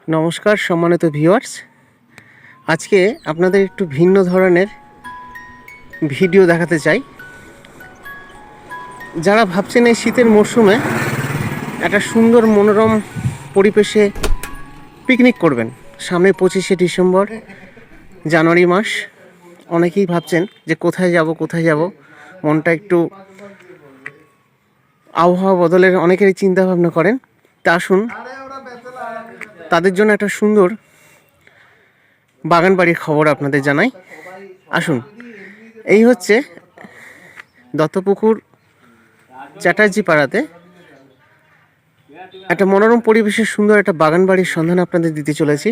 নমস্কার সম্মানিত ভিউয়ার্স, আজকে আপনাদের একটু ভিন্ন ধরনের ভিডিও দেখাতে চাই। যারা ভাবছেন এই শীতের মরশুমে একটা সুন্দর মনোরম পরিবেশে পিকনিক করবেন, সামনে 25শে ডিসেম্বর, জানুয়ারি মাস, অনেকেই ভাবছেন যে কোথায় যাব, মনটা একটু আবহাওয়া বদলের অনেকেরই চিন্তা ভাবনা করেন। তা আসুন তাদের জন্য একটা সুন্দর বাগান বাড়ির খবর আপনাদের জানাই। আসুন, এই হচ্ছে দত্তপুকুর চ্যাটার্জি পাড়াতে একটা মনোরম পরিবেশের সুন্দর একটা বাগান বাড়ির সন্ধান আপনাদের দিতে চলেছি।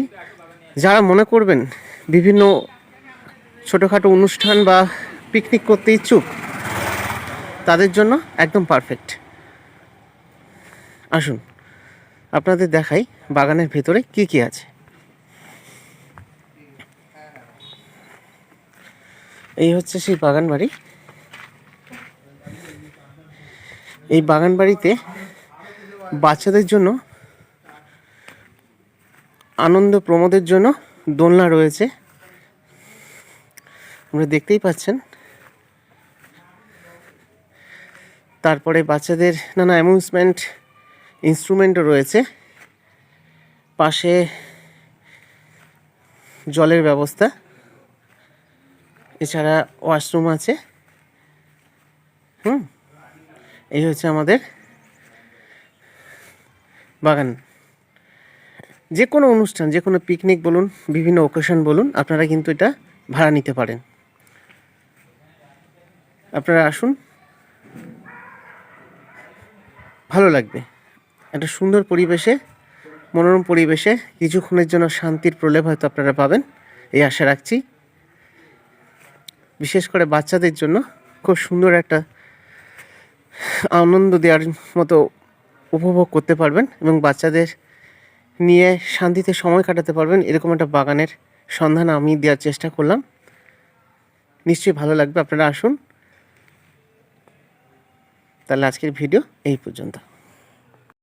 যারা মনে করবেন বিভিন্ন ছোটোখাটো অনুষ্ঠান বা পিকনিক করতে ইচ্ছুক, তাদের জন্য একদম পারফেক্ট। আসুন আপনাদের দেখাই বাগানের ভেতরে কি কি আছে। এই হচ্ছে সেই বাগান বাড়ি। এই বাগান বাড়িতে বাচ্চাদের জন্য আনন্দ প্রমোদের জন্য দোলনা রয়েছে, আপনারা দেখতেই পাচ্ছেন। তারপরে বাচ্চাদের নানা অ্যামিউজমেন্ট ইনস্ট্রুমেন্টও রয়েছে। পাশে জলের ব্যবস্থা, এছাড়া ওয়াশরুম আছে। এই হচ্ছে আমাদের বাগান। যে কোনো অনুষ্ঠান, যে কোনো পিকনিক বলুন, বিভিন্ন ওকেশন বলুন, আপনারা কিন্তু এটা ভাড়া নিতে পারেন। আপনারা আসুন, ভালো লাগবে। একটা সুন্দর পরিবেশে, মনোরম পরিবেশে কিছুক্ষণের জন্য শান্তির প্রলেপ হয়তো আপনারা পাবেন, এই আশা রাখছি। বিশেষ করে বাচ্চাদের জন্য খুব সুন্দর একটা আনন্দ দেওয়ার মতো উপভোগ করতে পারবেন এবং বাচ্চাদের নিয়ে শান্তিতে সময় কাটাতে পারবেন, এরকম একটা বাগানের সন্ধান আমি দেওয়ার চেষ্টা করলাম। নিশ্চয়ই ভালো লাগবে, আপনারা আসুন। তাহলে আজকের ভিডিও এই পর্যন্ত।